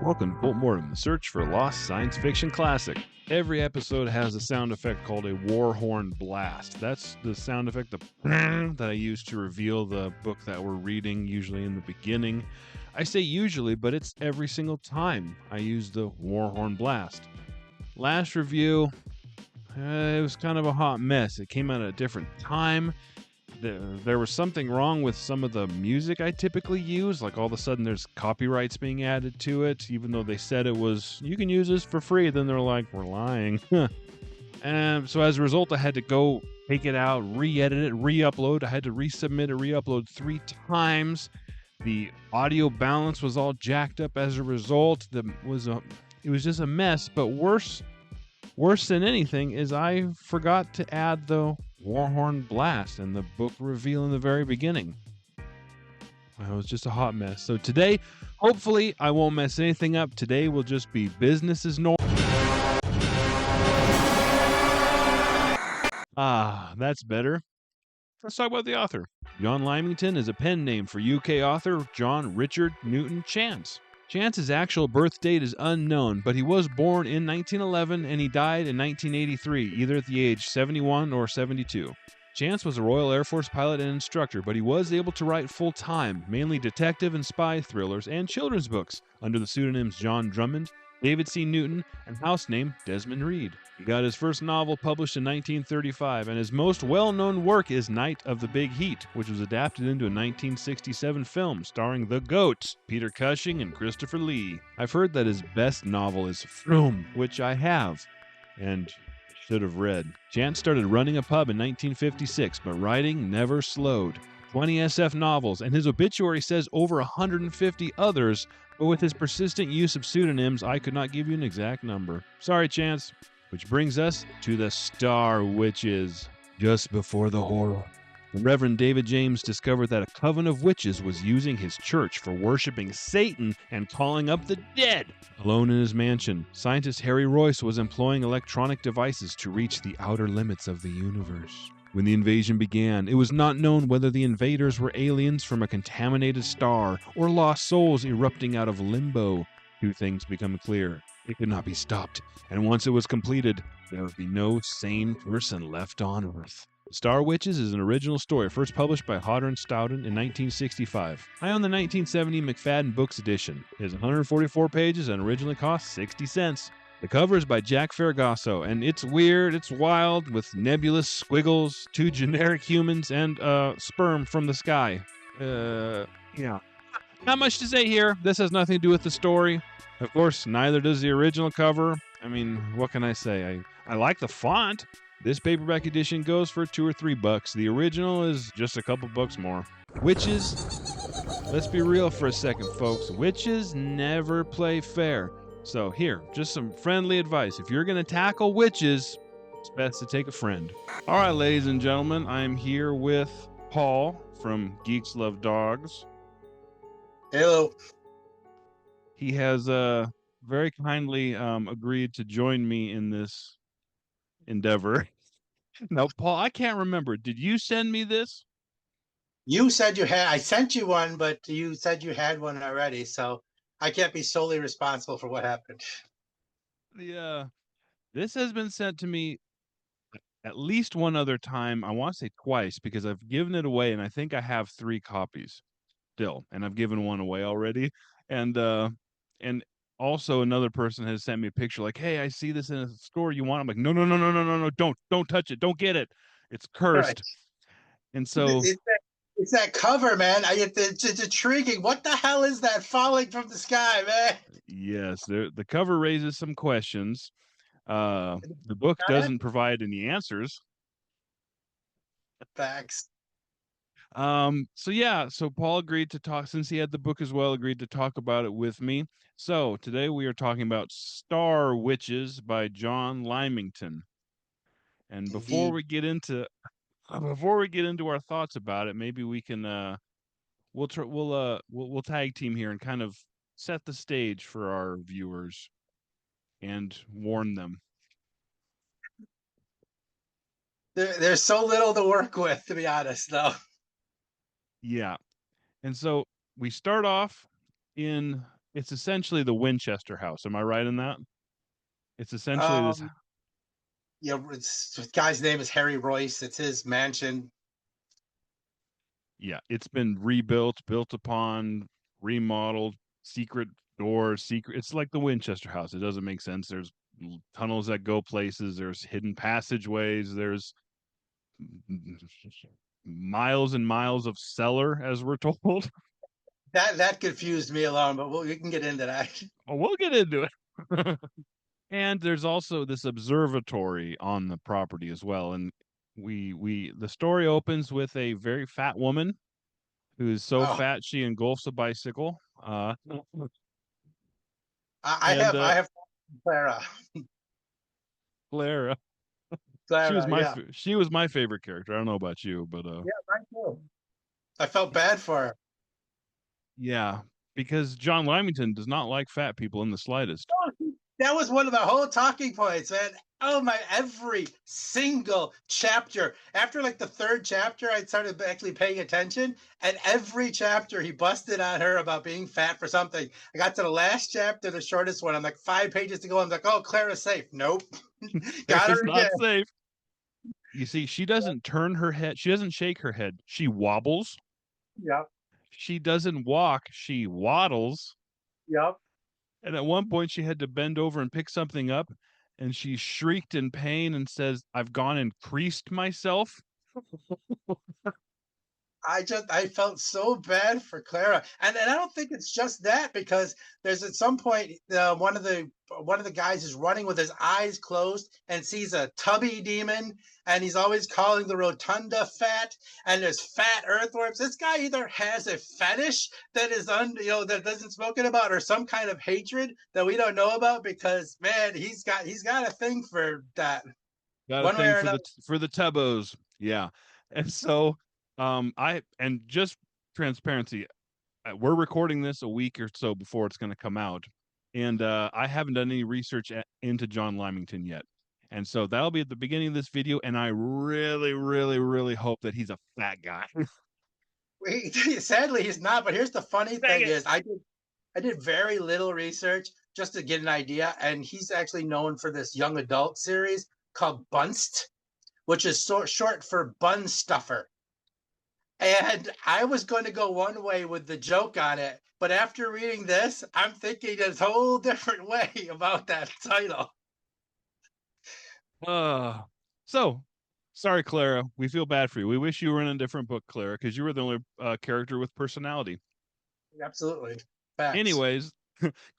Welcome to Bolt Mortem, the search for a lost science fiction classic. Every episode has a sound effect called a war horn blast. That's the sound effect that I use to reveal the book that we're reading, usually in the beginning. I say usually, but it's every single time I use the war horn blast. Last review, it was kind of a hot mess. It came out at a different time. There was something wrong with some of the music I typically use. Like all of a sudden there's copyrights being added to it, even though they said it was, you can use this for free. Then they're like, we're lying. And so as a result, I had to go take it out, re-edit it, re-upload. I had to resubmit it, re-upload 3 times. The audio balance was all jacked up as a result. It was just a mess. But worse than anything is I forgot to add the Warhorn Blast and the book reveal in the very beginning. It was just a hot mess. So today, hopefully, I won't mess anything up. Today will just be business as normal. That's better. Let's talk about the author. John Lymington is a pen name for UK author John Richard Newton Chance. Chance's actual birth date is unknown, but he was born in 1911 and he died in 1983, either at the age 71 or 72. Chance was a Royal Air Force pilot and instructor, but he was able to write full-time, mainly detective and spy thrillers and children's books, under the pseudonyms John Drummond, David C. Newton, and house name Desmond Reed. He got his first novel published in 1935, and his most well-known work is Night of the Big Heat, which was adapted into a 1967 film starring the GOATs, Peter Cushing and Christopher Lee. I've heard that his best novel is Froome, which I have, and should have read. Chance started running a pub in 1956, but writing never slowed. 20 SF novels, and his obituary says over 150 others, but with his persistent use of pseudonyms, I could not give you an exact number. Sorry, Chance. Which brings us to the Star Witches. Just before the horror, the Reverend David James discovered that a coven of witches was using his church for worshiping Satan and calling up the dead. Alone in his mansion, scientist Harry Royce was employing electronic devices to reach the outer limits of the universe. When the invasion began, it was not known whether the invaders were aliens from a contaminated star or lost souls erupting out of limbo. 2 things become clear. It could not be stopped, and once it was completed, there would be no sane person left on Earth. Star Witches is an original story first published by Hodder and Stoughton in 1965. I own the 1970 McFadden Books edition. It is 144 pages and originally cost 60 cents. The cover is by Jack Ferragasso, and it's weird, it's wild, with nebulous squiggles, 2 generic humans, and sperm from the sky. Yeah. Not much to say here. This has nothing to do with the story. Of course, neither does the original cover. I mean, what can I say? I like the font. This paperback edition goes for $2 or $3. The original is just a couple bucks more. Witches, let's be real for a second, folks. Witches never play fair. So here, just some friendly advice. If you're going to tackle witches, it's best to take a friend. All right, ladies and gentlemen, I'm here with Paul from Geeks Love Dogs. Hello. He has very kindly agreed to join me in this endeavor. Now, Paul, I can't remember. Did you send me this? You said you had. I sent you one, but you said you had one already, so I can't be solely responsible for what happened. Yeah. This has been sent to me at least one other time. I want to say twice because I've given it away, and I think I have 3 copies still, and I've given one away already. And also another person has sent me a picture like, hey, I see this in a store, you want it? I'm like, no, don't touch it, don't get it, it's cursed. Right. And so it's that cover, man. It's intriguing. What the hell is that falling from the sky, man? Yes, the cover raises some questions. The book doesn't provide any answers. Facts. So Paul agreed to talk, since he had the book as well, agreed to talk about it with me. So today we are talking about Star Witches by John Lymington. And before we get into our thoughts about it, maybe we can we'll tag team here and kind of set the stage for our viewers and warn them. There's so little to work with, to be honest, though. Yeah. And so we start off in It's essentially the Winchester house. Am I right in that? It's essentially this. Um, the guy's name is Harry Royce. It's his mansion. Yeah, it's been rebuilt, built upon, remodeled, secret doors, secret. It's like the Winchester house. It doesn't make sense. There's tunnels that go places. There's hidden passageways. There's miles and miles of cellar, as we're told. That confused me alone, but we can get into that. Oh, we'll get into it. And there's also this observatory on the property as well. And the story opens with a very fat woman who's so Oh, fat she engulfs a bicycle. I And have I have Clara. Clara, Clara, yeah, she was my favorite character. I don't know about you, but yeah, right too. I felt bad for her. yeah, because John Lymington does not like fat people in the slightest. That was one of the whole talking points, man. Oh my, every single chapter. After like the third chapter, I started actually paying attention. And every chapter he busted on her about being fat for something. I got to the last chapter, the shortest one. I'm like 5 pages to go. I'm like, oh, Clara's safe. Nope. Got Clara's her again. not safe. You see, she doesn't turn her head. She doesn't shake her head. She wobbles. Yep. She doesn't walk. She waddles. Yep. And at one point, she had to bend over and pick something up. And she shrieked in pain and says, I've gone and creased myself. I felt so bad for Clara, and I don't think it's just that because there's at some point one of the guys is running with his eyes closed and sees a tubby demon, and he's always calling the rotunda fat, and there's fat earthworms. This guy either has a fetish that is that isn't spoken about, or some kind of hatred that we don't know about because man, he's got a thing for that Got a one way thing or another. for the tubos. Yeah. And so I and just transparency, we're recording this a week or so before it's going to come out. And I haven't done any research into John Lymington yet. And so that'll be at the beginning of this video. And I really, really, really hope that he's a fat guy. Sadly, he's not. But here's the funny Dang thing: it. is I did very little research just to get an idea, and he's actually known for this young adult series called Bunst, which is short for bun stuffer. And I was going to go one way with the joke on it, but after reading this, I'm thinking a whole different way about that title. Uh, so sorry, Clara. We feel bad for you. We wish you were in a different book, Clara, because you were the only character with personality. Absolutely. Facts. Anyways,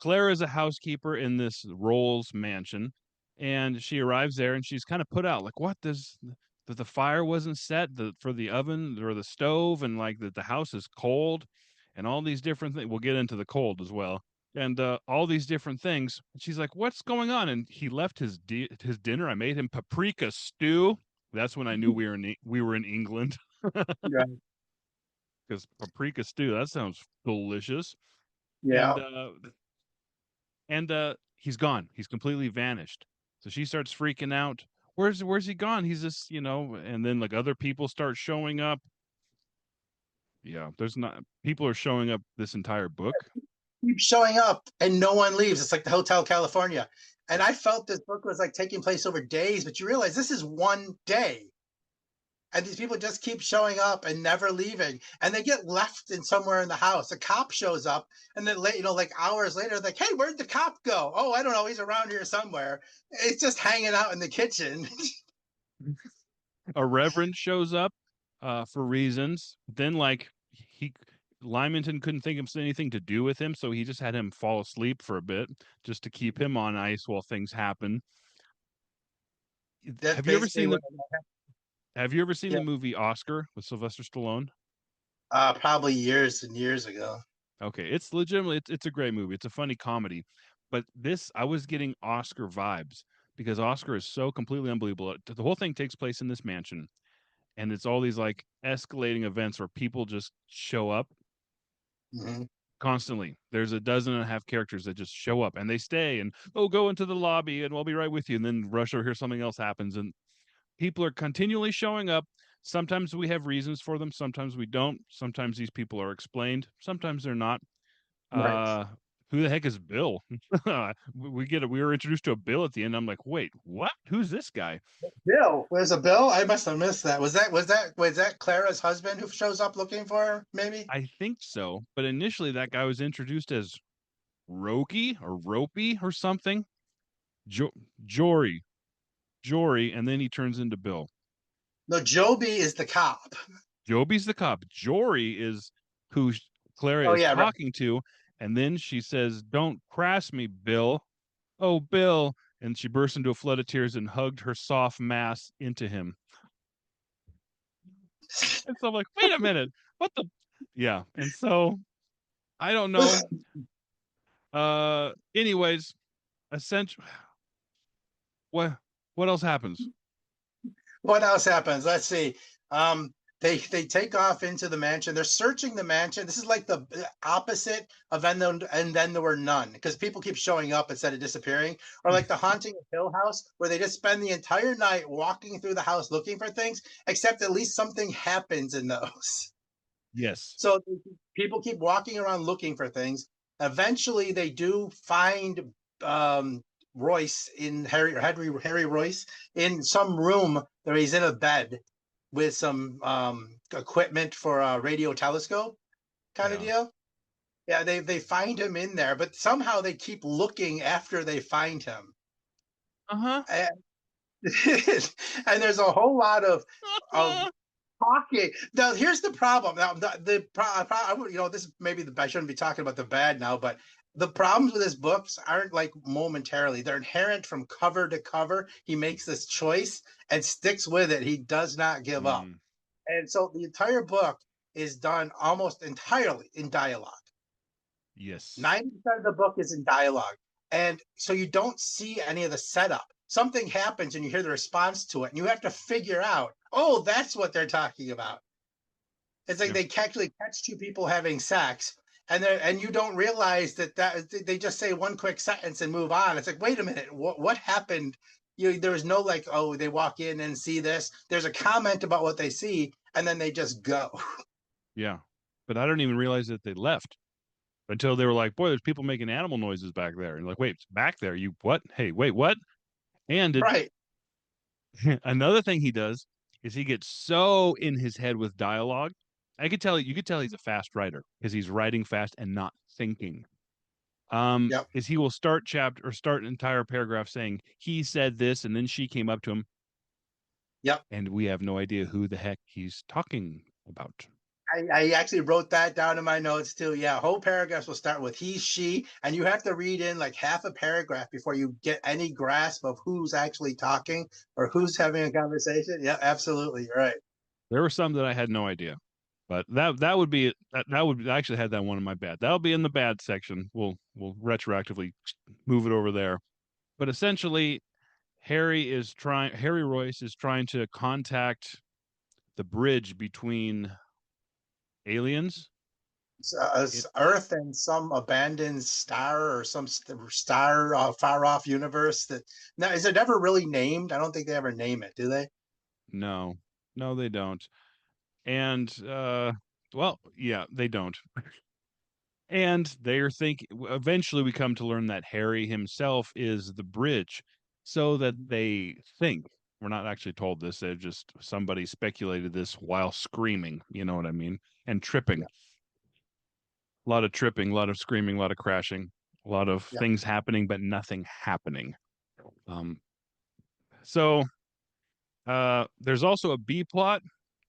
Clara is a housekeeper in this Rolls mansion, and she arrives there and she's kind of put out like, what does that the fire wasn't set for the oven or the stove, and like that the house is cold, and all these different things. We'll get into the cold as well, and all these different things. And she's like, "What's going on?" And he left his dinner. I made him paprika stew. That's when I knew we were in England Yeah. because paprika stew, that sounds delicious. Yeah. And he's gone. He's completely vanished. So she starts freaking out. Where's he gone? He's just, and then like other people start showing up. Yeah, there's not people are showing up this entire book. Keep showing up and no one leaves. It's like the Hotel California. And Yeah. I felt this book was like taking place over days, but you realize this is one day. And these people just keep showing up and never leaving, and they get left in somewhere in the house. A cop shows up, and then like hours later, like, hey, where'd the cop go? Oh, I don't know, he's around here somewhere. It's just hanging out in the kitchen. A reverend shows up for reasons. Then like he Lymington couldn't think of anything to do with him, so he just had him fall asleep for a bit just to keep him on ice while things happen. That's Have you ever basically seen what. the Yeah, movie Oscar with Sylvester Stallone? probably years and years ago. Okay, it's legitimately it's a great movie. It's a funny comedy. But this I was getting Oscar vibes because Oscar is so completely unbelievable. The whole thing takes place in this mansion, and it's all these like escalating events where people just show up Hmm. constantly. There's a dozen and a half characters that just show up and they stay and oh go into the lobby and I'll be right with you, and then rush over here something else happens, and people are continually showing up. Sometimes we have reasons for them, sometimes we don't. Sometimes these people are explained, sometimes they're not. Right. Uh, who the heck is Bill? We were introduced to a Bill at the end. I'm like, wait, what? Who's this guy? Bill, where's a Bill? I must have missed that. Was that Clara's husband who shows up looking for her? Maybe. I think so. But initially, that guy was introduced as Roki or Ropey or something. Jo- Jory, Jory, and then he turns into Bill. No, Joby is the cop. Joby's the cop. Jory is who Clara Oh is yeah, right. talking to, and then she says, "Don't crass me, Bill." Oh, Bill. And she burst into a flood of tears and hugged her soft mass into him. And so I'm like, wait a minute, what the? Yeah. And so I don't know. Anyways, essentially, what what else happens? What else happens? Let's see. Um, they take off into the mansion. They're searching the mansion. This is like the opposite of and then there were none, because people keep showing up instead of disappearing, or like the Haunting of Hill House, where they just spend the entire night walking through the house looking for things. Except at least something happens in those. Yes. So people keep walking around looking for things. Eventually, they do find um, Royce in Harry Royce in some room where he's in a bed with some equipment for a radio telescope kind of Yeah. deal. Yeah, they find him in there, but somehow they keep looking after they find him. Uh-huh. And, and there's a whole lot of talking. Now, here's the problem. Now, this maybe I shouldn't be talking about the bad now, but the problems with his books aren't like momentarily; they're inherent from cover to cover. He makes this choice and sticks with it. He does not give up, Mm, and so the entire book is done almost entirely in dialogue. yes. 90% of the book is in dialogue. And so you don't see any of the setup. Something happens and you hear the response to it, and you have to figure out, oh, that's what they're talking about. It's like Yeah. they actually catch two people having sex, and you don't realize that they just say one quick sentence and move on. It's like, wait a minute, what happened? There was no like, oh, they walk in and see this. There's a comment about what they see, and then they just go. Yeah. But I don't even realize that they left until they were like, boy, there's people making animal noises back there. And like, wait, it's back there. You what? Hey, wait, what? And Right. another thing he does is he gets so in his head with dialogue. You could tell he's a fast writer because he's writing fast and not thinking. Yep. Is he will start chapter or start an entire paragraph saying he said this and then she came up to him Yep. and we have no idea who the heck he's talking about. I actually wrote that down in my notes too. Yeah, whole paragraphs will start with he, she, and you have to read in like half a paragraph before you get any grasp of who's actually talking or who's having a conversation. Yeah, absolutely. You're right. There were some that I had no idea. But that would be that would I actually had that one in my bad. That'll be in the bad section. We'll retroactively move it over there. But essentially, Harry Royce is trying to contact the bridge between aliens. It's It, Earth and some abandoned star or some star far off universe that now is it ever really named? I don't think they ever name it, do they? no, no, they don't. And well, yeah, they don't. And they're thinking eventually we come to learn that Harry himself is the bridge, so that they think we're not actually told this. They're just somebody speculated this while screaming. You know what I mean? And tripping. Yeah, A lot of tripping, a lot of screaming, a lot of crashing, a lot of yeah. things happening, but nothing happening. Um, so there's also a B plot,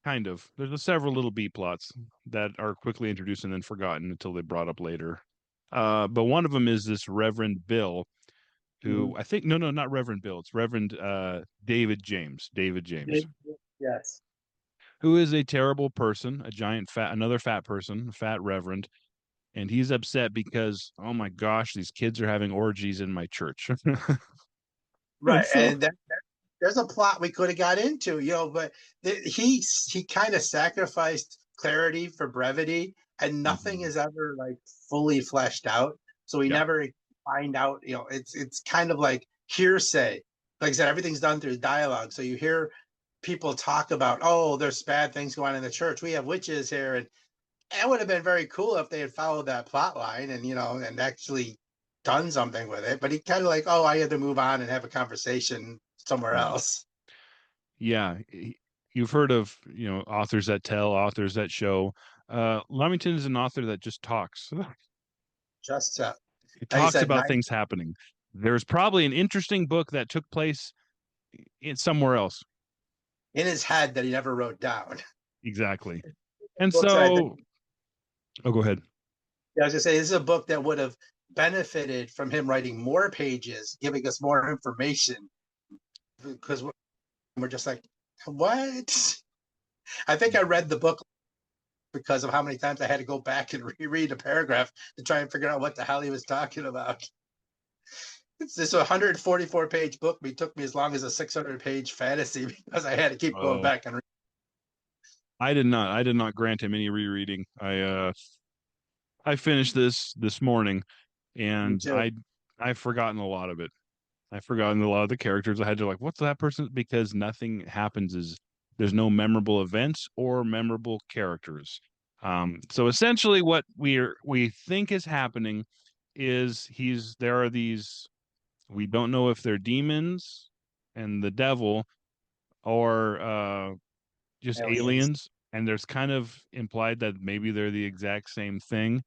kind of. There's several little B plots that are quickly introduced and then forgotten until they brought up later. But one of them is this Reverend Bill, who Mhm. I think no, not Reverend Bill. It's Reverend David James. David James, Yes. who is a terrible person, a giant another fat person, fat Reverend, and he's upset because oh my gosh, these kids are having orgies in my church. And Right. so And there's a plot we could have got into, but he kind of sacrificed clarity for brevity, and nothing mhm, is ever like fully fleshed out. So we yeah, never find out. It's kind of like hearsay. Like I said, everything's done through dialogue. So you hear people talk about, oh, there's bad things going on in the church. We have witches here, It would have been very cool if they had followed that plot line and and actually done something with it. But he kind of like, oh, I had to move on and have a conversation somewhere Yeah. else. Yeah. You've heard of, authors that tell, authors that show. Lymington is an author that just talks. Just It and he talks said about nine things happening. There's probably an interesting book that took place in somewhere else. in his head that he never wrote down. Exactly. And Books that I think, so, oh, go ahead. yeah, I was gonna say this is a book that would have benefited from him writing more pages, giving us more information because we're just like, what? I think I read the book because of how many times I had to go back and reread a paragraph to try and figure out what the hell he was talking about. It's this 144-page book. It took me as long as a 600-page fantasy because I had to keep going Oh, back and I did not grant him any rereading. I finished this morning, read and too. I've forgotten a lot of it. I've forgotten a lot of the characters. I had to like, what's that person? Because nothing happens. Is There's no memorable events or memorable characters. So essentially, what we think is happening is there are these, we don't know if they're demons and the devil, or just Aliens. aliens, and there's kind of implied that maybe they're the exact same thing.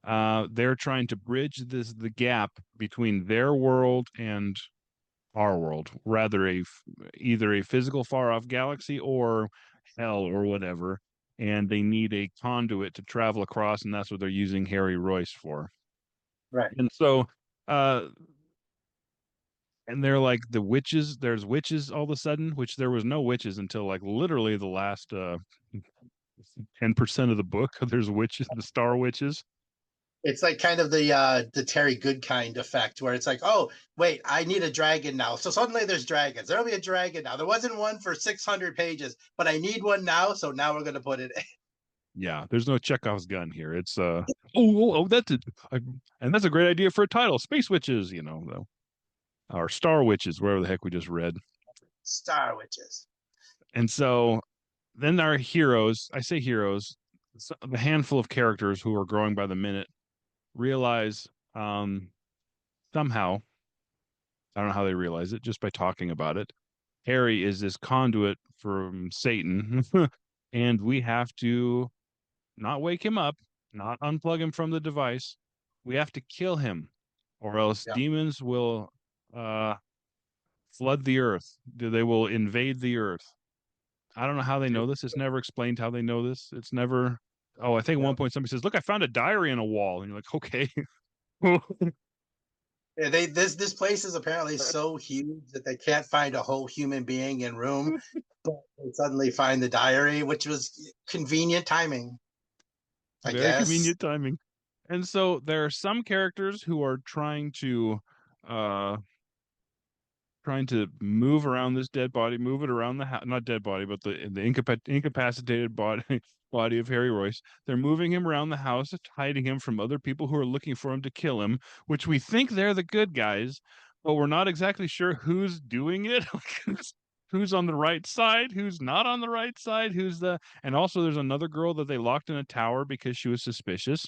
They're trying to bridge the gap between their world and our world, rather either a physical far off galaxy or hell or whatever, and they need a conduit to travel across, and that's what they're using Harry Royce for. Right. And so, uh, and they're like the witches. There's witches all of a sudden, which there was no witches until like literally the last 10% of the book. There's witches, the star witches. It's like kind of the Terry Goodkind effect, where it's like, oh wait, I need a dragon now. So suddenly there's dragons. There'll be a dragon now. There wasn't one for 600 pages, but I need one now. So now we're gonna put it in. Yeah, there's no Chekhov's gun here. It's that's it. And that's a great idea for a title, Space Witches, though, or Star Witches, wherever the heck we just read. Star Witches. And so then our heroes, I say heroes, the handful of characters who are growing by the minute realize, somehow, I don't know how they realize it, just by talking about it. Harry is this conduit from Satan, and we have to not wake him up, not unplug him from the device. We have to kill him, or else Yeah. demons will uh, flood the earth. They will invade the earth. I don't know how they know this. It's never explained how they know this. It's never. Oh, I think at Yeah. one point somebody says, "Look, I found a diary in a wall," and you're like, "Okay." Yeah, this place is apparently so huge that they can't find a whole human being in room, but they suddenly find the diary, which was convenient timing, I Very guess. convenient timing. And so there are some characters who are uh trying to move around this dead body, move it around the house, not dead body, but the incapacitated body body of Harry Royce. They're moving him around the house, hiding him from other people who are looking for him to kill him, which we think they're the good guys, but we're not exactly sure who's doing it. Who's on the right side, who's not on the right side, and also there's another girl that they locked in a tower because she was suspicious.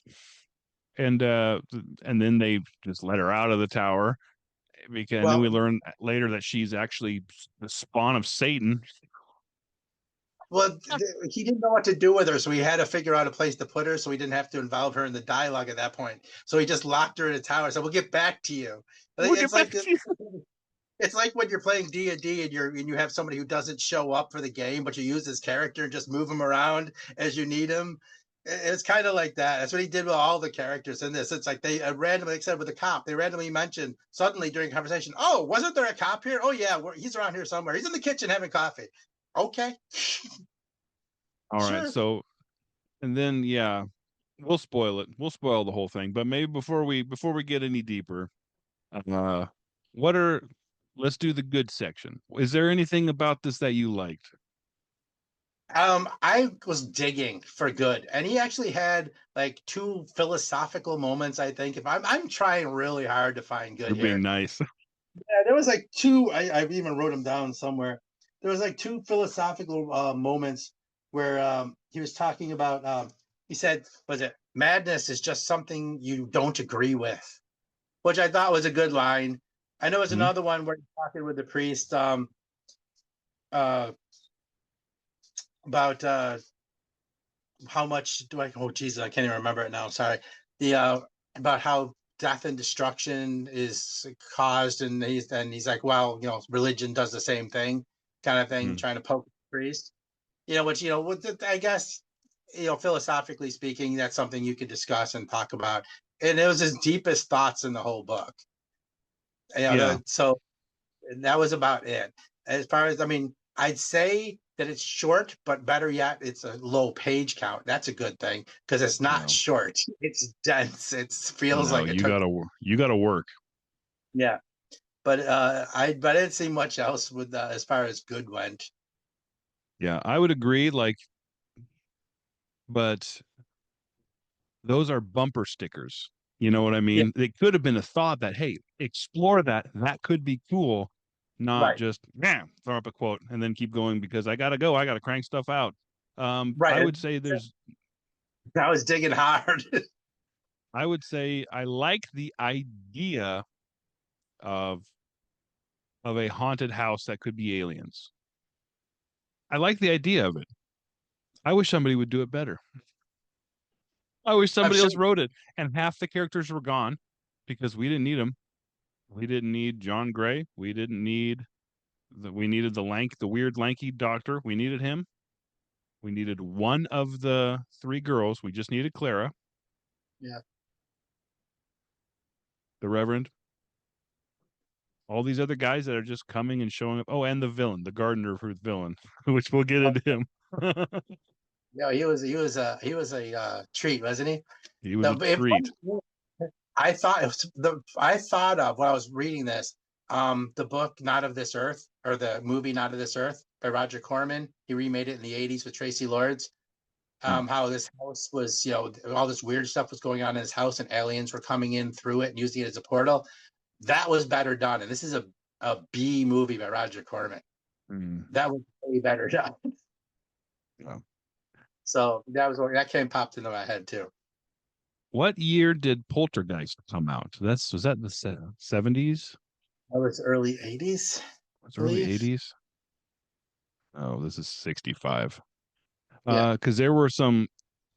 And then they just let her out of the tower, and then Well, we learn later that she's actually the spawn of Satan. well, he didn't know what to do with her, so he had to figure out a place to put her, so he didn't have to involve her in the dialogue at that point. So he just locked her in a tower. So we'll get back to you. We'll get It's back like to you. it's like when you're playing D&D and you have somebody who doesn't show up for the game, but you use his character and just move him around as you need him. It's kind of like that. That's what he did with all the characters in this. It's like they randomly, like said with the cop, they randomly mentioned suddenly during conversation, oh, wasn't there a cop here? Oh, yeah, he's around here somewhere. He's in the kitchen having coffee. Okay, All right, sure. so and then yeah, we'll spoil it. We'll spoil the whole thing. But maybe before we get any deeper, uh, what are let's do the good section. Is there anything about this that you liked? I was digging for good, and he actually had like two philosophical moments. I think if I'm trying really hard to find good You're being here. nice. Yeah, there was like two. I even wrote them down somewhere. There was like two philosophical moments where he was talking about. he said, was it madness is just something you don't agree with, which I thought was a good line. I know there's Mhm. another one where he's talking with the priest uh, about how much do I? Oh Jesus, I can't even remember it now. Sorry. The about how death and destruction is caused, and he's like, well, religion does the same thing, kind of thing, Mm. trying to poke the priest. Which I guess philosophically speaking, that's something you could discuss and talk about. And it was his deepest thoughts in the whole book. Yeah. So that was about it. As far as, I mean, I'd say that it's short, but better yet, it's a low page count. That's a good thing because it's not No. short. It's dense. It feels No. like it took. You gotta work. Yeah, but I didn't see much else with as far as good went. Yeah, I would agree. Like, but those are bumper stickers. You know what I Yeah, mean? It could have been a thought that, hey, explore that. That could be cool. Not right, just, yeah, throw up a quote and then keep going because I gotta go. I gotta crank stuff out. right. I was digging hard. I would say I like the idea of a haunted house that could be aliens. I like the idea of it. I wish somebody would do it better. I wish I'm somebody sure. else wrote it and half the characters were gone because we didn't need them. We didn't need John Gray. We needed the weird lanky doctor. We needed him. We needed one of the three girls. We just needed Clara, Yeah. the Reverend. All these other guys that are just coming and showing up. Oh, and the villain, the gardener who's villain, which we'll get into him. No, he was a treat, wasn't he? He was No, a but treat. I thought of when I was reading this, the book Not of This Earth or the movie Not of This Earth by Roger Corman. He remade it in the 80s with Tracy Lords. Hmm. How this house was, all this weird stuff was going on in his house and aliens were coming in through it and using it as a portal. That was better done. And this is a B movie by Roger Corman. Hmm. That was way better done. Yeah. So that came popped into my head too. What year did Poltergeist come out? Was that the 70s? That was early 80s, I Was early believe. 80s? Oh, this is 65. Yeah. Because there were some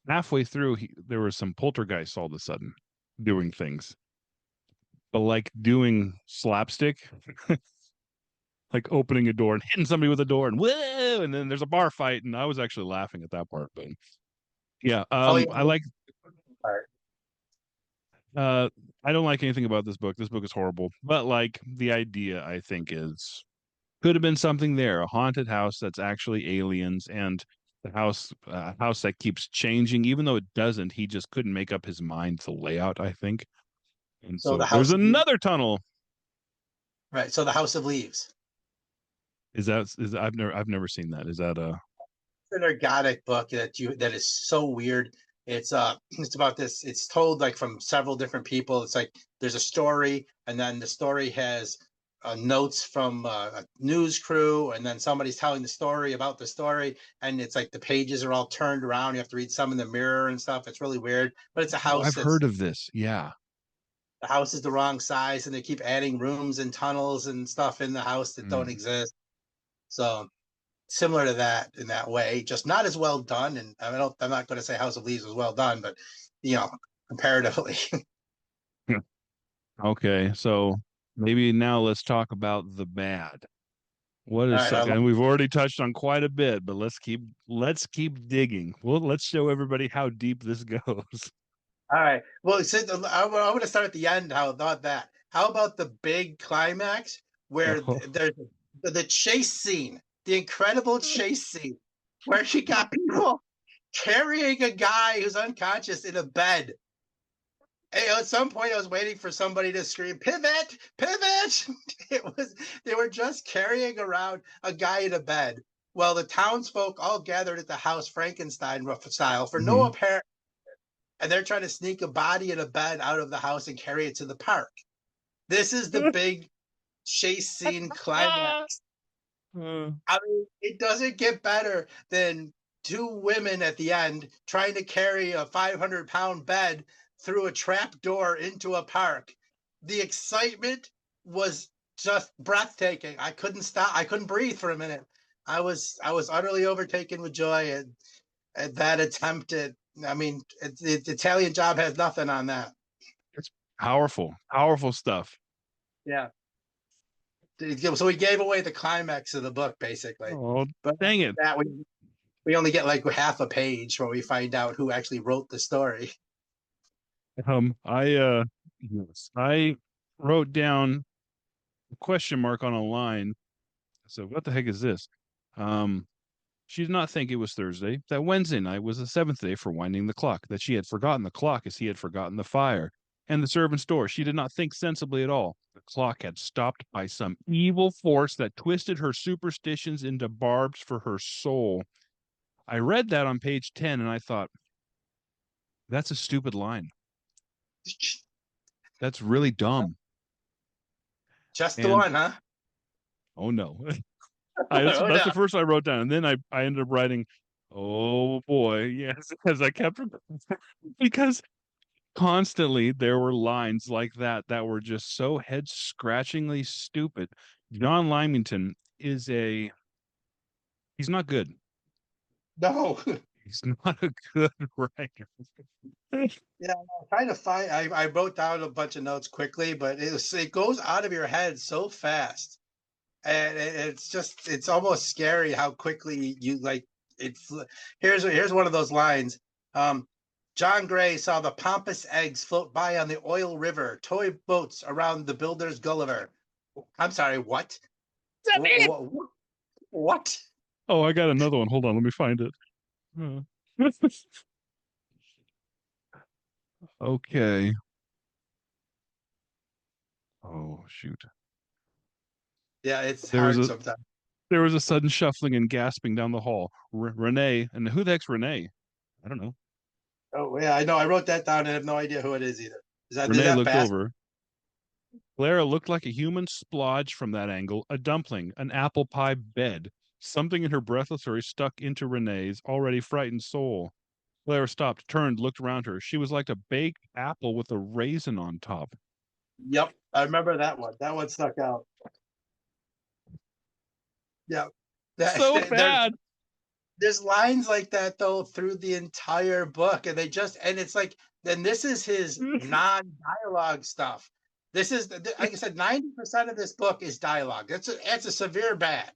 halfway through, there were some poltergeists all of a sudden doing things, but like doing slapstick, like opening a door and hitting somebody with a door and whoa, and then there's a bar fight, and I was actually laughing at that part. But yeah, Oh yeah. I like. Part. Uh, I don't like anything about this book. This book is horrible, but like the idea, I think is could have been something there, a haunted house that's actually aliens and the house that keeps changing, even though it doesn't. He just couldn't make up his mind to layout, I think. And So so the there's House of Leaves, another tunnel. right? So the House of Leaves. Is I've never seen that. Is that a It's an ergodic book that is so weird. It's about this. It's told like from several different people. It's like there's a story, and then the story has notes from a news crew, and then somebody's telling the story about the story, and it's like the pages are all turned around. You have to read some in the mirror and stuff. It's really weird. But it's a oh, house I've that's heard of this. Yeah. the house is the wrong size, and they keep adding rooms and tunnels and stuff in the house that don't Mm. exist. So similar to that in that way, just not as well done. And I'm not going to say House of Leaves was well done, but you know, comparatively. Okay, so maybe now let's talk about the bad. What All is right, suck? And we've already touched on quite a bit, but let's keep digging. Well, let's show everybody how deep this goes. all right. Well, I want to start at the end. How about that? How about the big climax where Oh. there's the chase scene, the incredible chase scene, where she got people carrying a guy who's unconscious in a bed. Hey, at some point, I was waiting for somebody to scream, "Pivot! Pivot!" They were just carrying around a guy in a bed. Well, the townsfolk all gathered at the house Frankenstein style for no Mhm. apparent, and they're trying to sneak a body in a bed out of the house and carry it to the park. This is the big chase scene climax. Uh, I mean, it doesn't get better than two women at the end trying to carry a 500-pound bed through a trap door into a park. The excitement was just breathtaking. I couldn't stop. I couldn't breathe for a minute. I was utterly overtaken with joy at that attempt at. I mean, the Italian Job has nothing on that. It's powerful, powerful stuff. Yeah. So we gave away the climax of the book, basically. Oh, But dang it. that we only get like half a page when we find out who actually wrote the story. Yes, I wrote down a question mark on a line. So what the heck is this? Um, she did not think it was Thursday, that Wednesday night was the seventh day for winding the clock, that she had forgotten the clock as he had forgotten the fire and the servant's door. She did not think sensibly at all. The clock had stopped by some evil force that twisted her superstitions into barbs for her soul. I read that on page 10 and I thought, that's a stupid line. That's really dumb. Just the And one, huh? oh no. Oh That's no. the first I wrote down. And then I ended up writing, oh boy, yes, as I kept because constantly there were lines like that that were just so head scratchingly stupid. John Lymington is he's not good. No. He's not a good writer. Yeah, I'm trying to find. I wrote down a bunch of notes quickly, but it goes out of your head so fast, and it's almost scary how quickly you like it. Here's one of those lines. Um, John Gray saw the pompous eggs float by on the oil river, toy boats around the builder's Gulliver. I'm sorry, what? What? Oh, I got another one. Hold on, let me find it. Okay. Oh, shoot. Yeah, it's There was hard a sometimes. there was a sudden shuffling and gasping down the hall. Renee, and who the heck's Renee? I don't know. Oh yeah, I know. I wrote that down and I have no idea who it is either. Is Renee that looked fast? over. Clara looked like a human splodge from that angle, a dumpling, an apple pie bed. Something in her breathless hurry stuck into Renee's already frightened soul. Clara stopped, turned, looked around her. She was like a baked apple with a raisin on top. Yep, I remember that one. That one stuck out. Yeah, So there, bad. there's lines like that though through the entire book, and it's like, then this is his non-dialogue stuff. This is like I said, 90% of this book is dialogue. That's a severe bad.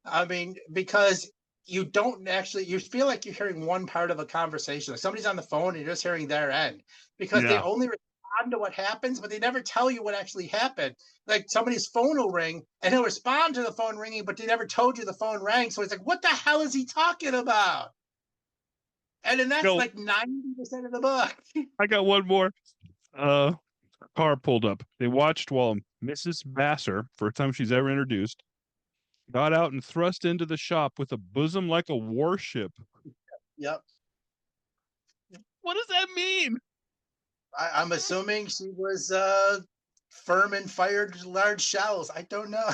I mean, because you feel like you're hearing one part of a conversation. Like somebody's on the phone and you're just hearing their end because they Yeah. only respond to what happens, but they never tell you what actually happened. Like somebody's phone will ring and he'll respond to the phone ringing, but they never told you the phone rang. So it's like, what the hell is he talking about? And then that's No, like 90% of the book. I got one more. Uh, car pulled up. They watched while Mrs. Vassar, first time she's ever introduced, got out and thrust into the shop with a bosom like a warship. Yep. What does that mean? I'm assuming she was firm and fired large shells. I don't know.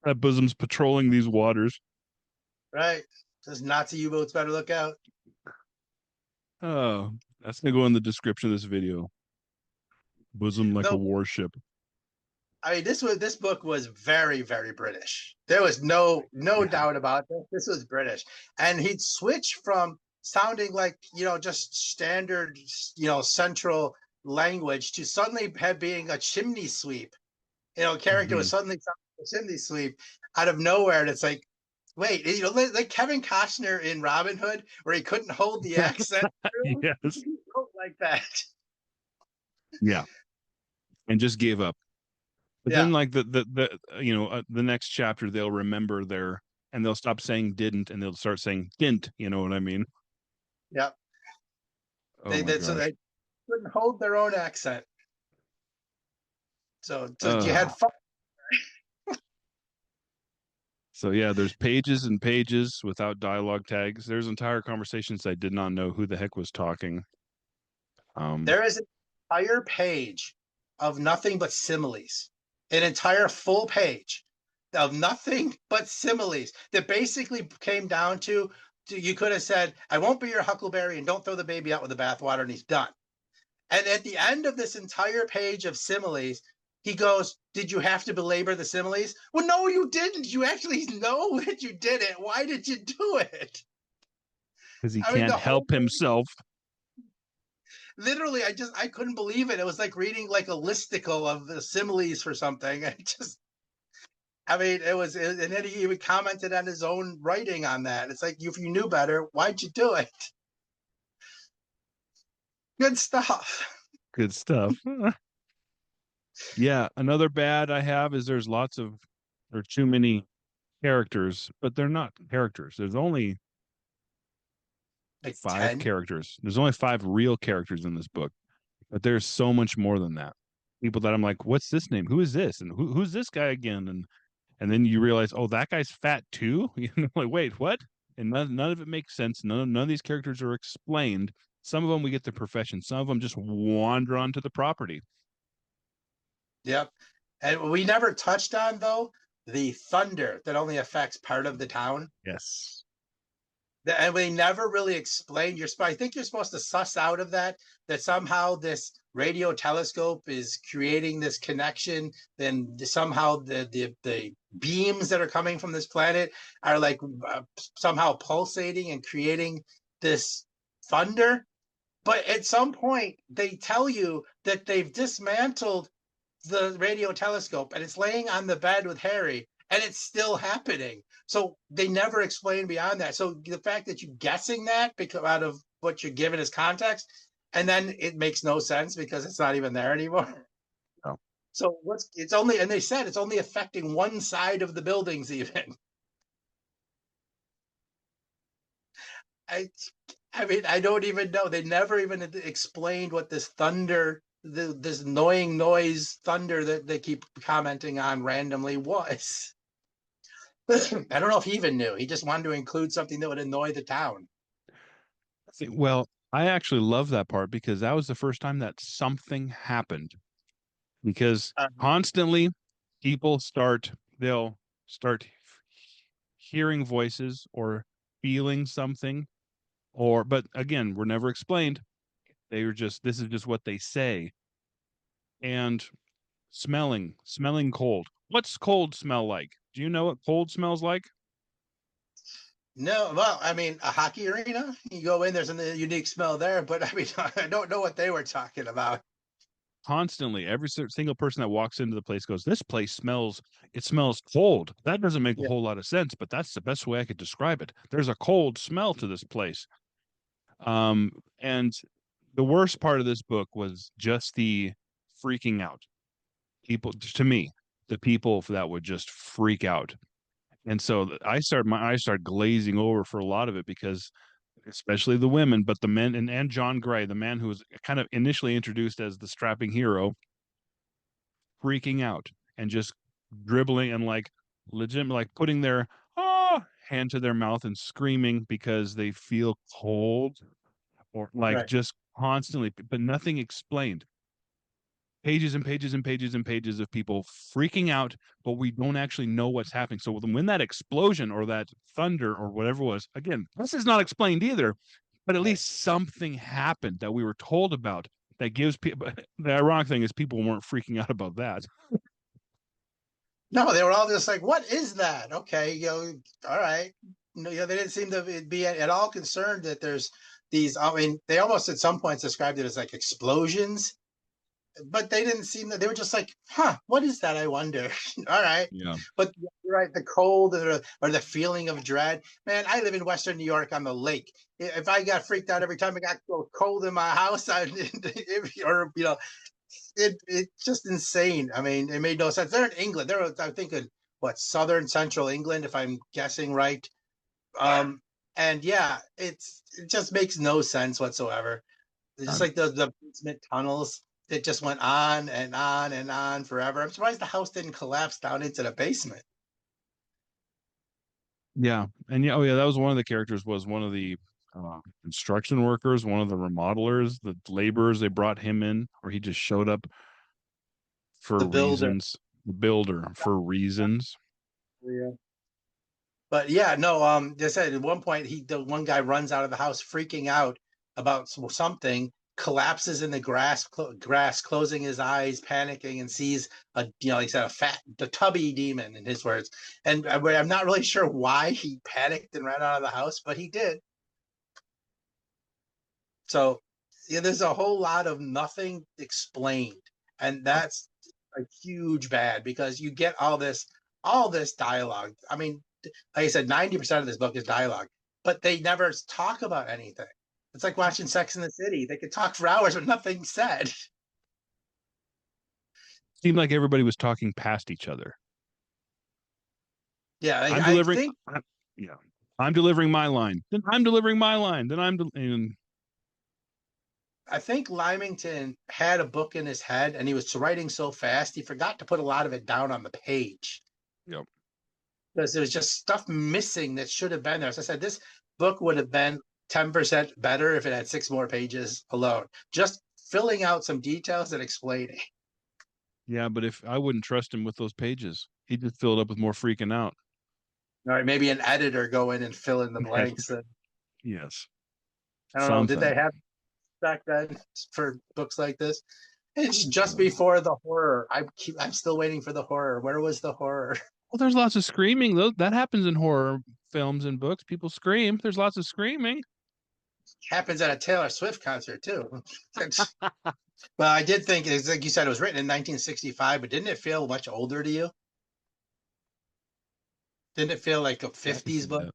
That bosom's patrolling these waters. Right. Says Nazi U-boats better look out. Oh, that's gonna go in the description of this video. Bosom like a No, warship. I mean this book was very, very British. There was no Yeah. doubt about this. This was British. And he'd switch from sounding like, just standard, central language to suddenly being a chimney sweep. Character was Mhm. suddenly a chimney sweep out of nowhere. And it's like, wait, like Kevin Costner in Robin Hood, where he couldn't hold the accent through. Yes. He wrote like that. Yeah. And just gave up. But Yeah, then, like the next chapter, they'll remember their and they'll stop saying didn't and they'll start saying didn't. You know what I mean? yeah. Oh my So gosh. they couldn't hold their own accent. So you had Uh, fun. so yeah, there's pages and pages without dialogue tags. There's entire conversations I did not know who the heck was talking. Um, There is an entire page of nothing but similes, an entire full page of nothing but similes that basically came down to you could have said, I won't be your huckleberry and don't throw the baby out with the bathwater, and he's done. And at the end of this entire page of similes, he goes, did you have to belabor the similes? Well, no, you didn't. You actually know that you did it. Why did you do it? because he I mean, can't the whole help thing, himself. literally, I couldn't believe it. It was like reading like a listicle of the similes for something. I just, I mean, and then he even commented on his own writing on that. It's like, if you knew better, why'd you do it? Good stuff. Good stuff. Yeah, another bad I have is there are too many characters, but they're not characters. There's only Like five 10. characters. There's only five real characters in this book, but there's so much more than that. People that I'm like, what's this name? Who is this? And who's this guy again? And then you realize, oh, that guy's fat too. You know, like, wait, what? And none of it makes sense. None of these characters are explained. Some of them we get the profession. Some of them just wander onto the property. Yep. And we never touched on, though, the thunder that only affects part of the town. Yes. And we never really explained I think you're supposed to suss out of that somehow this radio telescope is creating this connection. Then somehow the beams that are coming from this planet are like somehow pulsating and creating this thunder. But at some point, they tell you that they've dismantled the radio telescope and it's laying on the bed with Harry and it's still happening. So they never explain beyond that. So the fact that you're guessing that because out of what you're given as context, and then it makes no sense because it's not even there anymore. Oh. So it's only, and they said it's only affecting one side of the buildings even. I I mean, I don't even know. They never even explained what this thunder, this annoying noise thunder that they keep commenting on randomly was. I don't know if he even knew. He just wanted to include something that would annoy the town. Well, I actually love that part because that was the first time that something happened. Because constantly they'll start hearing voices or feeling something, but again, we're never explained. This is just what they say. And smelling cold. What's cold smell like? Do you know what cold smells like? No, well, I mean, a hockey arena, you go in, there's a unique smell there, but I mean, I don't know what they were talking about. Constantly, every single person that walks into the place goes, this place smells cold. That doesn't make a Yeah. whole lot of sense, but that's the best way I could describe it. There's a cold smell to this place. And the worst part of this book was just the freaking out. People, to me, the people that would just freak out. And so my eyes started glazing over for a lot of it because especially the women, but the men and John Gray, the man who was kind of initially introduced as the strapping hero, freaking out and just dribbling and like legit like putting their hand to their mouth and screaming because they feel cold or like Right. just constantly, but nothing explained. Pages and pages and pages and pages of people freaking out, but we don't actually know what's happening. So when that explosion or that thunder or whatever it was, again, this is not explained either, but at Right. least something happened that we were told about that gives people. The ironic thing is people weren't freaking out about that. No, they were all just like, "What is that?" Okay, all right. No, they didn't seem to be at all concerned that there's these. I mean, they almost at some points described it as like explosions, but they didn't seem that they were just like, "Huh, what is that? I wonder." All right, Yeah. but you're right, the cold or the feeling of dread. Man, I live in Western New York on the lake. If I got freaked out every time it got so cold in my house, or it's just insane. I mean, it made no sense. They're in England. I'm thinking what southern central England, if I'm guessing right. And yeah, it just makes no sense whatsoever. It's just Um, like the basement tunnels. It just went on and on and on forever. I'm surprised the house didn't collapse down into the basement. yeah. And yeah, oh yeah, that was one of the characters was one of the construction workers, one of the remodelers, the laborers they brought him in, or he just showed up for The builder. reasons. The builder for reasons. Yeah. But yeah, no. They said at one point the one guy runs out of the house freaking out about something, collapses in the grass, closing his eyes, panicking, and sees like I said, the tubby demon in his words. And I'm not really sure why he panicked and ran out of the house, but he did. So yeah, there's a whole lot of nothing explained, and that's a huge bad because you get all this dialogue. I mean, like I said, 90% of this book is dialogue, but they never talk about anything. It's like watching Sex in the City. They could talk for hours, but nothing said. Seemed like everybody was talking past each other. Yeah, I'm I delivering. think Yeah, I'm delivering my line. Then I'm delivering my line. Then and I think Lymington had a book in his head, and he was writing so fast he forgot to put a lot of it down on the page. yep. Because there was just stuff missing that should have been there. As I said, this book would have been 10% better if it had 6 more pages alone. Just filling out some details and explaining. Yeah, but if I wouldn't trust him with those pages, he'd just fill it up with more freaking out. All right, maybe an editor go in and fill in the blanks. Yes, I don't know. Did something. they have back then for books like this? It's just before the horror. I'm still waiting for the horror. Where was the horror? Well, there's lots of screaming. That happens in horror films and books. People scream. There's lots of screaming. Happens at a Taylor Swift concert too. Well, I did think, it's like you said, it was written in 1965, but didn't it feel much older to you? Didn't it feel like a Yeah, I can 50s see book? that.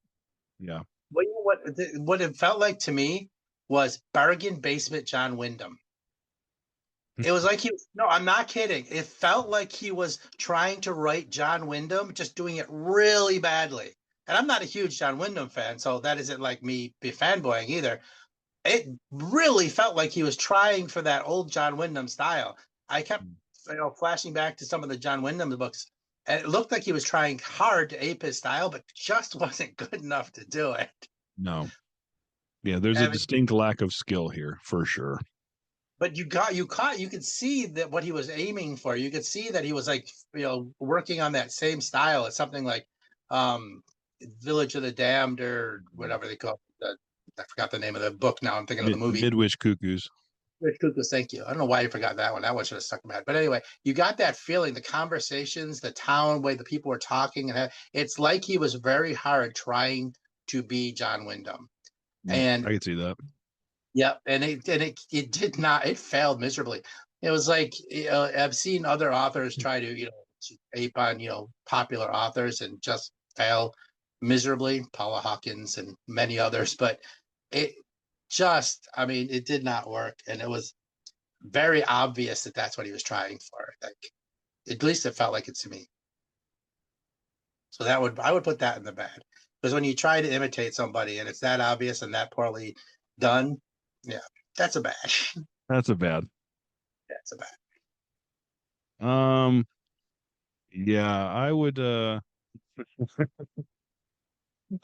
Yeah. Well, you know what it felt like to me was bargain basement John Wyndham. It was like no, I'm not kidding. It felt like he was trying to write John Wyndham, just doing it really badly. And I'm not a huge John Wyndham fan, so that isn't like me be fanboying either. It really felt like he was trying for that old John Wyndham style. I kept flashing back to some of the John Wyndham books, and it looked like he was trying hard to ape his style, but just wasn't good enough to do it. No. Yeah, there's a I mean, distinct lack of skill here for sure. but you could see that what he was aiming for. You could see that he was like working on that same style. It's something like um Village of the Damned or whatever they call it. I forgot the name of the book now. I'm thinking of the movie. Midwich Cuckoos. Rich Cuckoo, thank you. I don't know why you forgot that one. That one should have stuck in my head. But anyway, you got that feeling, the conversations, the town, way the people were talking, and it's like he was very hard trying to be John Wyndham. I And can see that. yeah, and it did not. It failed miserably. It was like I've seen other authors try to ape on popular authors and just fail miserably. Paula Hawkins and many others, but it I mean, it did not work, and it was very obvious that that's what he was trying for. Like, at least it felt like it to me. So I would put that in the bad, because when you try to imitate somebody and it's that obvious and that poorly done, yeah, that's a bad. That's a bad. That's a bad. Um, yeah, I would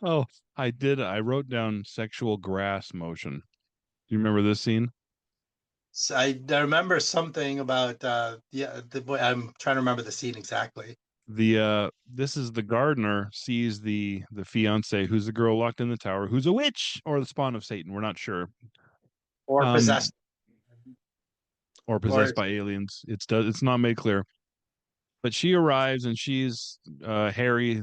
oh, I did. I wrote down sexual grass motion. Do you remember this scene? So I remember something about yeah. I'm trying to remember the scene exactly. This is the gardener sees the fiance, who's the girl locked in the tower, who's a witch or the spawn of Satan. We're not sure. Or Um, possessed, or or possessed by aliens. It's not made clear. But she arrives and she's Harry,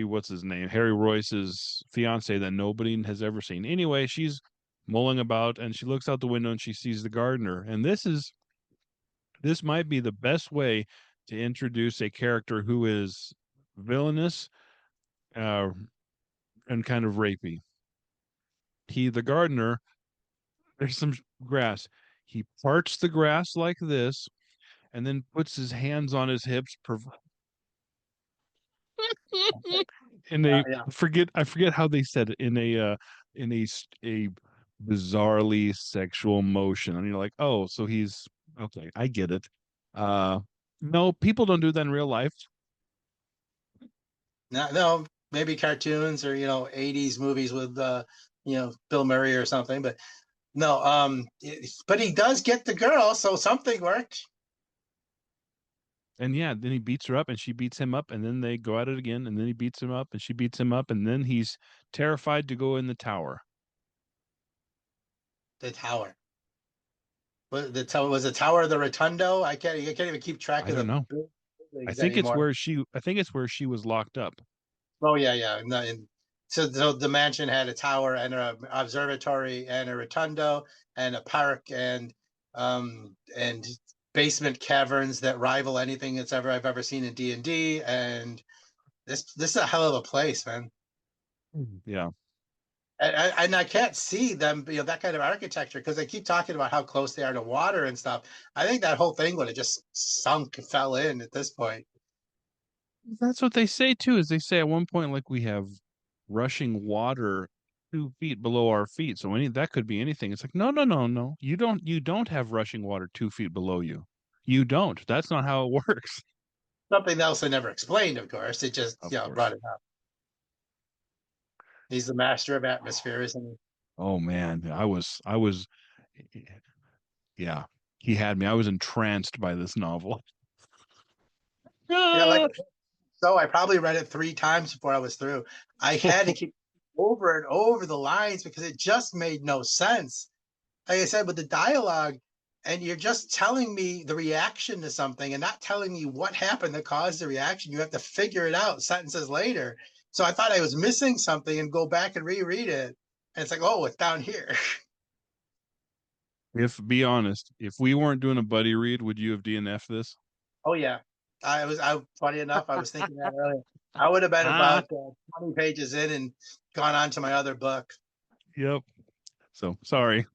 what's his name? Harry Royce's fiance that nobody has ever seen. Anyway, she's mulling about and she looks out the window and she sees the gardener. And this might be the best way to introduce a character who is villainous uh, and kind of rapey. The gardener, there's some grass. He parts the grass like this and then puts his hands on his hips, in a yeah. I forget how they said it, in a bizarrely sexual motion, and you're like, oh, so he's okay, I get it. uh no, people don't do that in real life. No, maybe cartoons or 80s movies with Bill Murray or something, but no. But he does get the girl, so something worked. And yeah, then he beats her up and she beats him up and then they go at it again and then he beats him up and she beats him up and then he's terrified to go in the tower. The tower. Was the tower of the Rotundo? I can't even keep track I of don't the know. buildings anymore. I think it's where she was locked up. Oh yeah, yeah. So the mansion had a tower and an observatory and a rotundo and a park and basement caverns that rival anything that's ever I've ever seen in D&D. And this is a hell of a place, man. Yeah. And I can't see them, that kind of architecture because they keep talking about how close they are to water and stuff. I think that whole thing would have just sunk and fell in at this point. That's what they say too, is they say at one point like we have rushing water 2 feet below our feet. So any that could be anything. It's like, no, no, no, no. You don't have rushing water 2 feet below you. You don't. That's not how it works. Something else I never explained, of course. It just, Of brought course. it up. He's the master of atmosphere, isn't he? Oh man, I was yeah. He had me. I was entranced by this novel. Yeah, like Ah! so I probably read it 3 times before I was through. I had to keep over and over the lines because it just made no sense. Like I said, with the dialogue, and you're just telling me the reaction to something and not telling me what happened that caused the reaction. You have to figure it out sentences later. So I thought I was missing something and go back and reread it. And it's like, oh, it's down here. If be honest, if we weren't doing a buddy read, would you have DNF this? Oh yeah, I funny enough, I was thinking that earlier. I would have been Ah, about 20 pages in and gone on to my other book. yep. So sorry.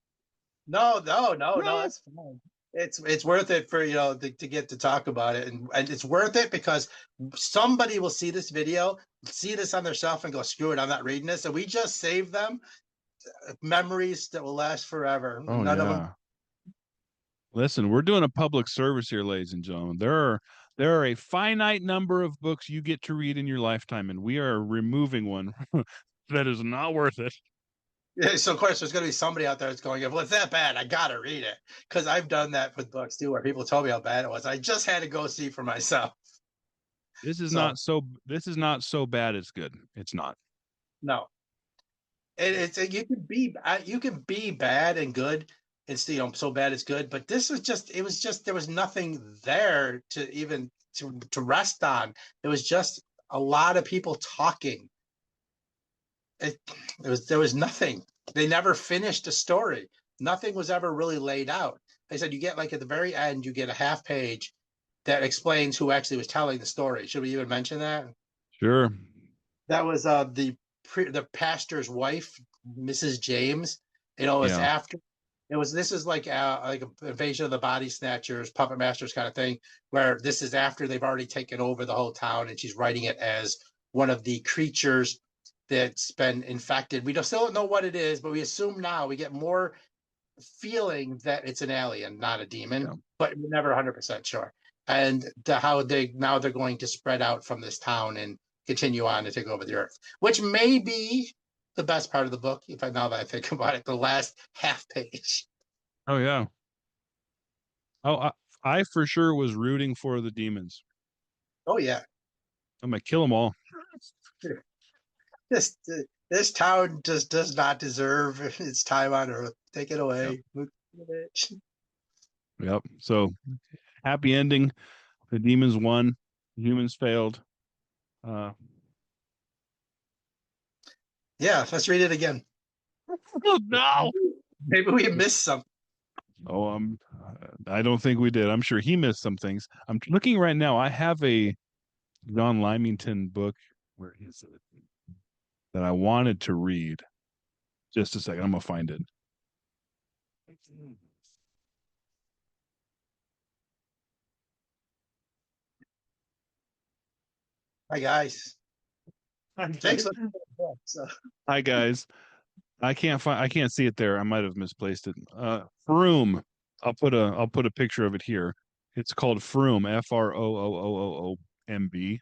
No, no, no, no, Ah, that's fine. It's worth it for to get to talk about it, and it's worth it because somebody will see this video, see this on their shelf, and go, "Screw it, I'm not reading this." And we just save them memories that will last forever. oh None of them. yeah. Listen, we're doing a public service here, ladies and gentlemen. There are a finite number of books you get to read in your lifetime, and we are removing one that is not worth it. Yeah, so of course there's going to be somebody out there that's going, "Well, it's that bad. I got to read it," because I've done that with books too, where people told me how bad it was. I just had to go see for myself. So This is not so bad it's good. It's not. no, it's you can be bad and good. It's so bad it's good, but this was just it was just there was nothing there to even to rest on. It was just a lot of people talking. It, there was nothing. They never finished a story. Nothing was ever really laid out. They said you get like at the very end, you get a half page that explains who actually was telling the story. Should we even mention that? Sure. That was the pastor's wife, Mrs. James. It was Yeah. after this is like an invasion of the body snatchers, puppet masters kind of thing, where this is after they've already taken over the whole town, and she's writing it as one of the creatures that's been infected. We still don't know what it is, but we assume now we get more feeling that it's an alien, not a demon, Yeah. but we're never 100% sure. And how they're going to spread out from this town and continue on to take over the earth, which may be the best part of the book. Now that I think about it, the last half page. Oh yeah. Oh, I for sure was rooting for the demons. Oh yeah, I'm gonna kill them all. this this town just does not deserve its time on earth. Take it Yep. away. Yep. So happy ending. The demons won. The humans failed. Uh, Yeah, let's read it again. oh no. Maybe we missed something. Oh, I don't think we did. I'm sure he missed some things. I'm looking right now. I have a John Lymington book. Where is it? That I wanted to read. Just a second. I'm gonna find it. Hi guys. Hi Thanks. guys. So Hi guys. I can't see it there. I might have misplaced it. Froome. I'll put a picture of it here. It's called Froome, Froomb,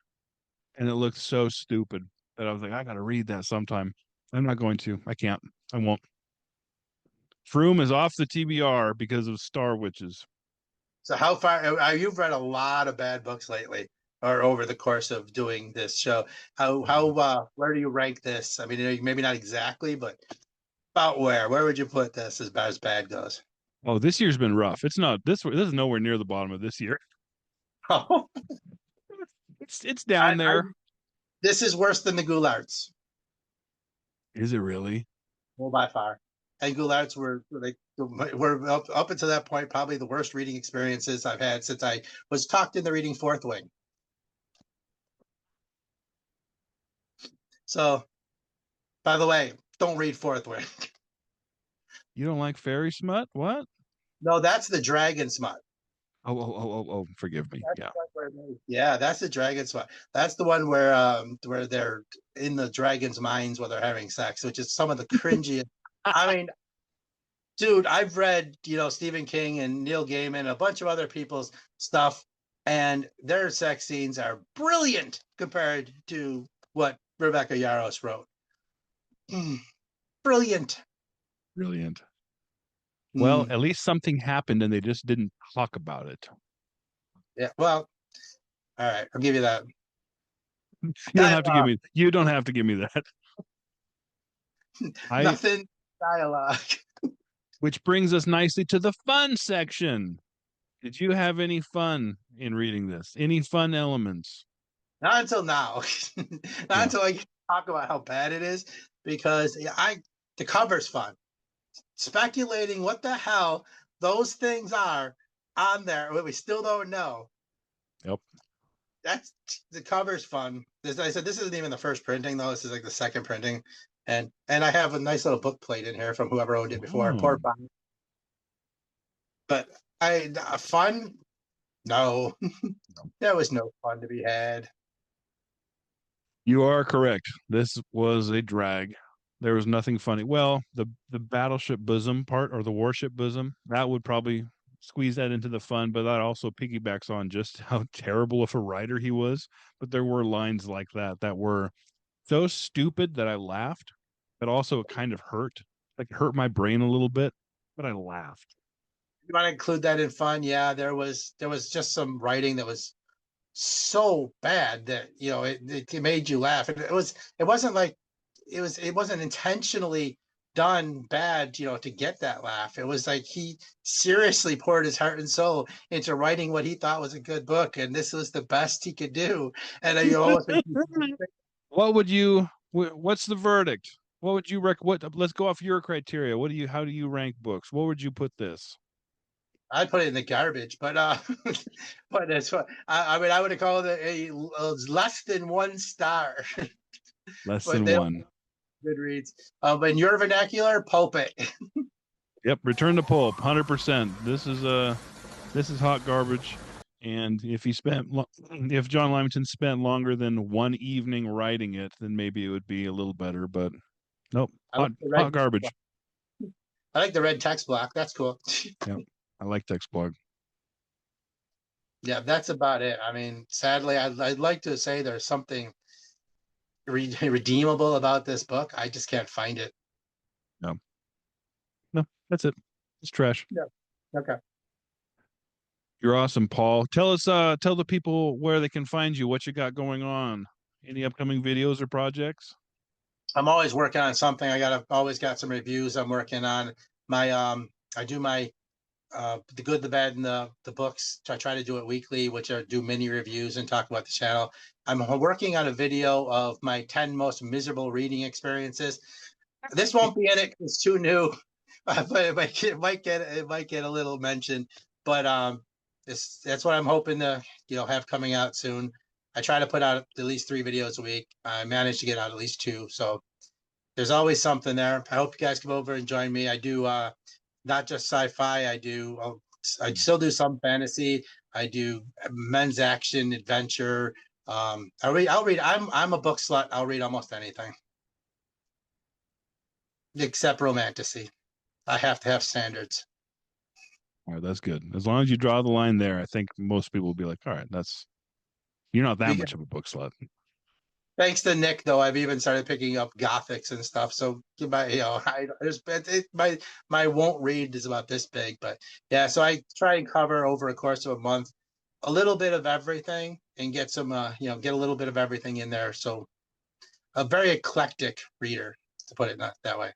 and it looks so stupid that I was like, I gotta read that sometime. I'm not going to. I can't. I won't. Froome is off the TBR because of Star Witches. So how far you've read a lot of bad books lately or over the course of doing this show. How where do you rank this? I mean, maybe not exactly, but about where? Where would you put this as bad goes? Oh, this year's been rough. It's not this. This is nowhere near the bottom of this year. Oh, It's down I there. this is worse than the Goularts. Is it really? Well, by far. And Goularts were up until that point probably the worst reading experiences I've had since I was tucked in the reading Fourth Wing. So, by the way, don't read Fourth Wing. You don't like fairy smut? What? No, that's the dragon smut. Oh, forgive me. That's Yeah. the one yeah, that's the dragon smut. That's the one where they're in the dragon's minds while they're having sex, which is some of the cringiest. I mean, dude, I've read, Stephen King and Neil Gaiman, a bunch of other people's stuff, and their sex scenes are brilliant compared to what Rebecca Yarros wrote. Brilliant. Brilliant. Well, Mm, at least something happened and they just didn't talk about it. yeah. Well, all right. I'll give you that. You don't have to give me you don't have to give me that. I Nothing dialogue. which brings us nicely to the fun section. Did you have any fun in reading this? Any fun elements? Not until now. Not Yeah. until I talk about how bad it is, because the cover's fun. Speculating what the hell those things are on there, we still don't know. Yep. That's the cover's fun. I said this isn't even the first printing though. This is like the second printing, and I have a nice little book plate in here from whoever owned it before. Oh. Poor fun. But fun? No, there was no fun to be had. You are correct. This was a drag. There was nothing funny. Well, the battleship bosom part or the warship bosom, that would probably squeeze that into the fun, but that also piggybacks on just how terrible of a writer he was. But there were lines like that were so stupid that I laughed, but also it kind of hurt. Like it hurt my brain a little bit, but I laughed. You want to include that in fun? Yeah, there was just some writing that was so bad that it made you laugh. It wasn't like it wasn't intentionally done bad, to get that laugh. It was like he seriously poured his heart and soul into writing what he thought was a good book, and this was the best he could do. And you almost make you, What would you what's the verdict? What would you let's go off your criteria. How do you rank books? What would you put this? I'd put it in the garbage, but but that's what I mean. I would have called it a less than 1 star, Less but than they don't one. good reads. In your vernacular, pulp it. Yep, return to pulp, 100%. This is hot garbage. And if John Lymington spent longer than one evening writing it, then maybe it would be a little better. But nope, I like the hot red. garbage. I like the red text block. That's cool. Yep, I like text blog. Yeah, that's about it. I mean, sadly, I'd like to say there's something redeemable about this book. I just can't find it. No, no, that's it. It's trash. Yeah. Okay. You're awesome, Paul. Tell the people where they can find you, what you got going on, any upcoming videos or projects. I'm always working on something. Always got some reviews I'm working on. My I do my the good, the bad, and the books. I try to do it weekly, which are do mini reviews and talk about the channel. I'm working on a video of my 10 most miserable reading experiences. This won't be in it. It's too new, but it might get a little mention. But that's what I'm hoping to have coming out soon. I try to put out at least 3 videos a week. I managed to get out at least 2, so there's always something there. I hope you guys come over and join me. I do not just sci-fi. I still do some fantasy. I do men's action, adventure. I'll read. I'm a book slut. I'll read almost anything except romantasy. I have to have standards. All right, that's good. As long as you draw the line there, I think most people will be like, all right, you're not that You much of a book slut. thanks to Nick, though, I've even started picking up Gothics and stuff. So my, my won't read is about this big, but yeah. So I try and cover over a course of a month a little bit of everything and get some, get a little bit of everything in there. So a very eclectic reader, to put it not that way.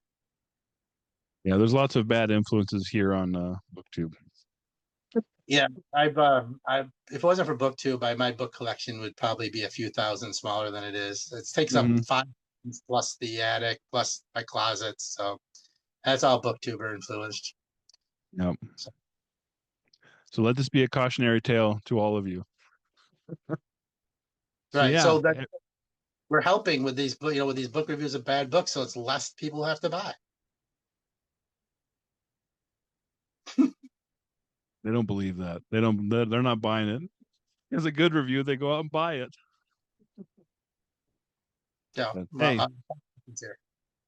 Yeah, there's lots of bad influences here on BookTube. Yeah, if it wasn't for BookTube, my book collection would probably be a few thousand smaller than it is. It takes up 5 plus the attic plus my closets, so that's all BookTuber influenced. Yep. So let this be a cautionary tale to all of you. Right. Yeah, So that we're helping with these, with these book reviews of bad books, so it's less people have to buy. they don't believe that. They're not buying it. It's a good review. They go out and buy it. Yeah. Hey. Here.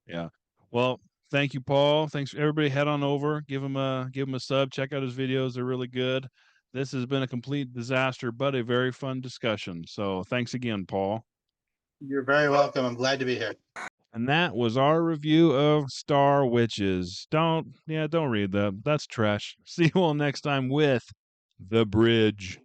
Yeah. Well, thank you, Paul. Thanks. Everybody head on over, give him a sub, check out his videos. They're really good. This has been a complete disaster, but a very fun discussion. So thanks again, Paul. You're very welcome. I'm glad to be here. And that was our review of Star Witches. Don't read that. That's trash. See you all next time with The Bridge.